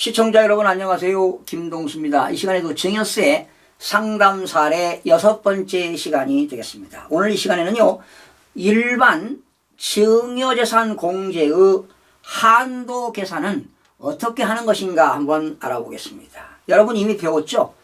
시청자 여러분 안녕하세요. 김동수입니다. 이 시간에도 증여세 상담 사례 6번째 시간이 되겠습니다. 오늘 이 시간에는요. 일반 증여재산 공제의 한도 계산은 어떻게 하는 것인가 한번 알아보겠습니다. 여러분 이미 배웠죠?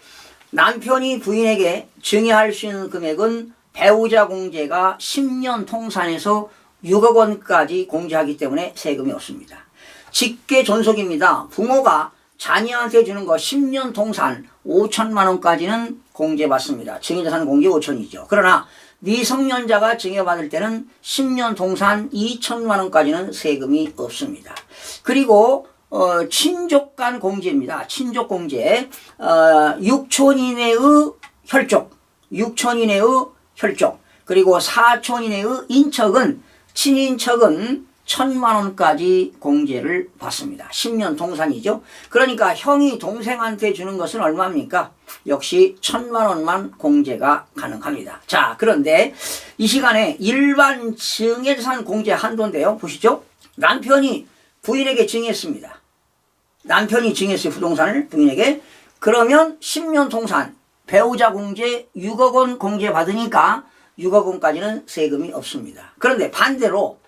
남편이 부인에게 증여할 수 있는 금액은 배우자 공제가 10년 통산에서 6억 원까지 공제하기 때문에 세금이 없습니다. 직계 존속입니다. 부모가 자녀한테 주는 거 10년 통산 5천만 원까지는 공제받습니다. 증여재산 공제 5천이죠. 그러나 미성년자가 증여받을 때는 10년 통산 2천만 원까지는 세금이 없습니다. 그리고 친족 간 공제입니다. 친족 공제 6촌 이내의 혈족, 6촌 이내의 혈족, 그리고 4촌 이내의 인척은 친인척은 1,000만 원까지 공제를 받습니다. 10년 통산이죠. 그러니까 형이 동생한테 주는 것은 얼마입니까? 역시 1,000만 원만 공제가 가능합니다. 자, 그런데 이 시간에 일반 증여재산 공제 한도인데요. 보시죠. 남편이 부인에게 증여했습니다. 남편이 증여했어요. 부동산을 부인에게. 그러면 10년 통산 배우자 공제 6억 원 공제 받으니까 6억 원까지는 세금이 없습니다. 그런데 반대로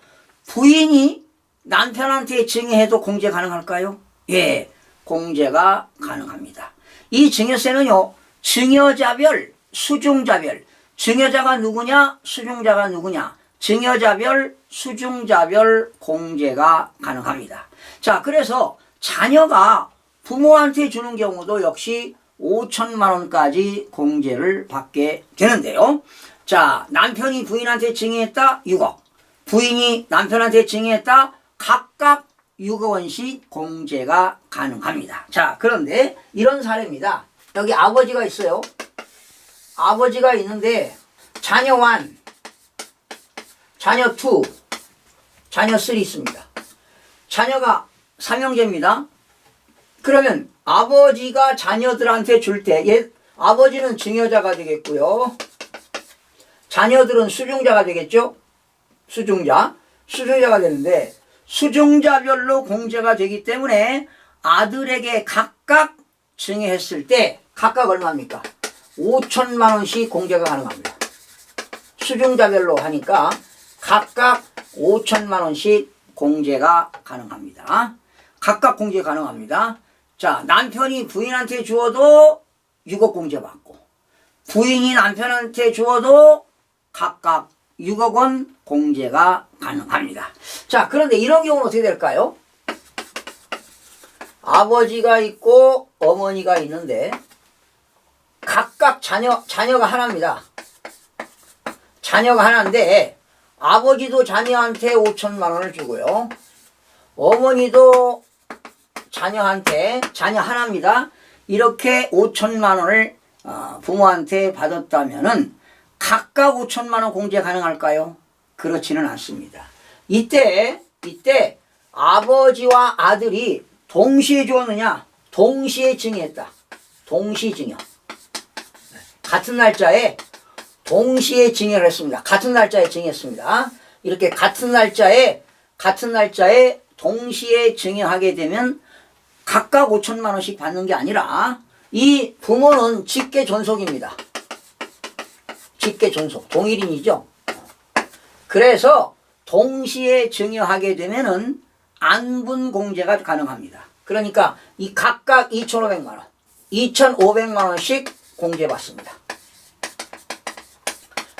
부인이 남편한테 증여해도 공제 가능할까요? 예, 공제가 가능합니다. 이 증여세는요, 증여자별, 수중자별, 증여자가 누구냐, 수중자가 누구냐, 증여자별, 수중자별 공제가 가능합니다. 자, 그래서 자녀가 부모한테 주는 경우도 역시 5천만 원까지 공제를 받게 되는데요. 자, 남편이 부인한테 증여했다, 6억. 부인이 남편한테 증여했다, 각각 6억 원씩 공제가 가능합니다. 자, 그런데 이런 사례입니다. 여기 아버지가 있어요. 아버지가 있는데 자녀 1, 자녀 2, 자녀 3 있습니다. 자녀가 삼형제입니다. 그러면 아버지가 자녀들한테 줄 때 아버지는 증여자가 되겠고요. 자녀들은 수중자가 되겠죠. 수중자가 되는데 수중자별로 공제가 되기 때문에 아들에게 각각 증여했을 때 각각 얼마입니까? 5천만 원씩 공제가 가능합니다. 수중자별로 하니까 각각 5천만 원씩 공제가 가능합니다. 각각 공제 가능합니다. 자, 남편이 부인한테 주어도 6억 공제 받고 부인이 남편한테 주어도 각각 6억 원 공제가 가능합니다. 자, 그런데 이런 경우는 어떻게 될까요? 아버지가 있고 어머니가 있는데 각각 자녀가 하나입니다. 자녀가 하나인데 아버지도 자녀한테 5천만 원을 주고요. 어머니도 자녀한테 자녀 하나입니다. 이렇게 5천만 원을 부모한테 받았다면은 각각 5천만 원 공제 가능할까요? 그렇지는 않습니다. 이때 아버지와 아들이 동시에 주었느냐? 동시에 증여했다. 동시 증여. 같은 날짜에 동시에 증여를 했습니다. 같은 날짜에 증여했습니다. 이렇게 같은 날짜에 동시에 증여하게 되면 각각 5천만 원씩 받는 게 아니라 이 부모는 직계 존속입니다. 직계 존속, 동일인이죠. 그래서 동시에 증여하게 되면은 안분 공제가 가능합니다. 그러니까 이 각각 2,500만 원, 2,500만 원씩 공제받습니다.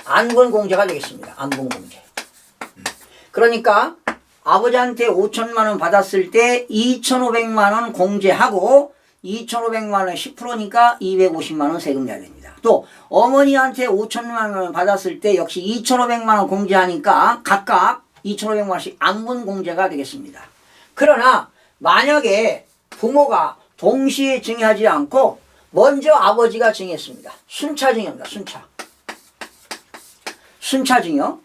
안분 공제가 되겠습니다. 안분 공제. 그러니까 아버지한테 5천만 원 받았을 때 2,500만 원 공제하고 2,500만 원 10%니까 250만 원 세금 내야 됩니다. 또 어머니한테 5천만 원 받았을 때 역시 2,500만 원 공제하니까 각각 2,500만 원씩 안분 공제가 되겠습니다. 그러나 만약에 부모가 동시에 증여하지 않고 먼저 아버지가 증여했습니다. 순차 증여입니다. 순차 증여.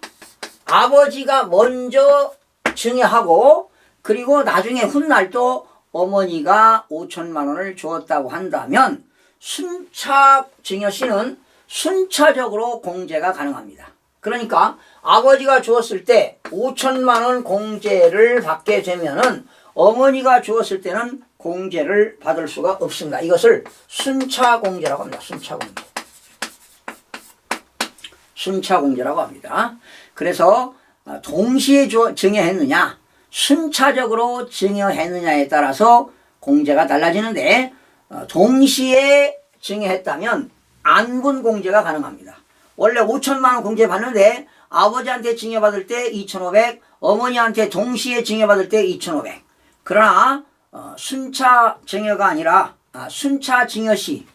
아버지가 먼저 증여하고 그리고 나중에 훗날 또 어머니가 5천만 원을 주었다고 한다면 순차 증여시는 순차적으로 공제가 가능합니다. 그러니까 아버지가 주었을 때 5천만 원 공제를 받게 되면은 어머니가 주었을 때는 공제를 받을 수가 없습니다. 이것을 순차공제라고 합니다. 순차공제. 순차공제라고 합니다. 그래서 동시에 증여했느냐 순차적으로 증여했느냐에 따라서 공제가 달라지는데 동시에 증여했다면 안분공제가 가능합니다. 원래 5천만 원 공제 받는데 아버지한테 증여받을 때 2,500, 어머니한테 동시에 증여받을 때 2,500. 그러나 순차 증여가 아니라 순차 증여 시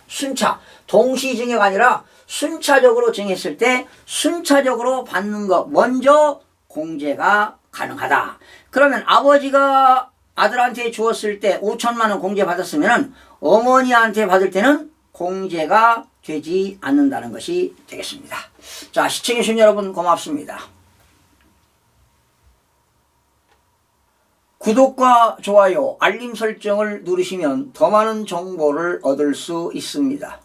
순차 동시 증여가 아니라 순차적으로 증여했을 때 순차적으로 받는 것 먼저 공제가 가능하다. 그러면 아버지가 아들한테 주었을 때 5천만 원 공제 받았으면 어머니한테 받을 때는 공제가 되지 않는다는 것이 되겠습니다. 자, 시청해주신 여러분 고맙습니다. 구독과 좋아요, 알림 설정을 누르시면 더 많은 정보를 얻을 수 있습니다.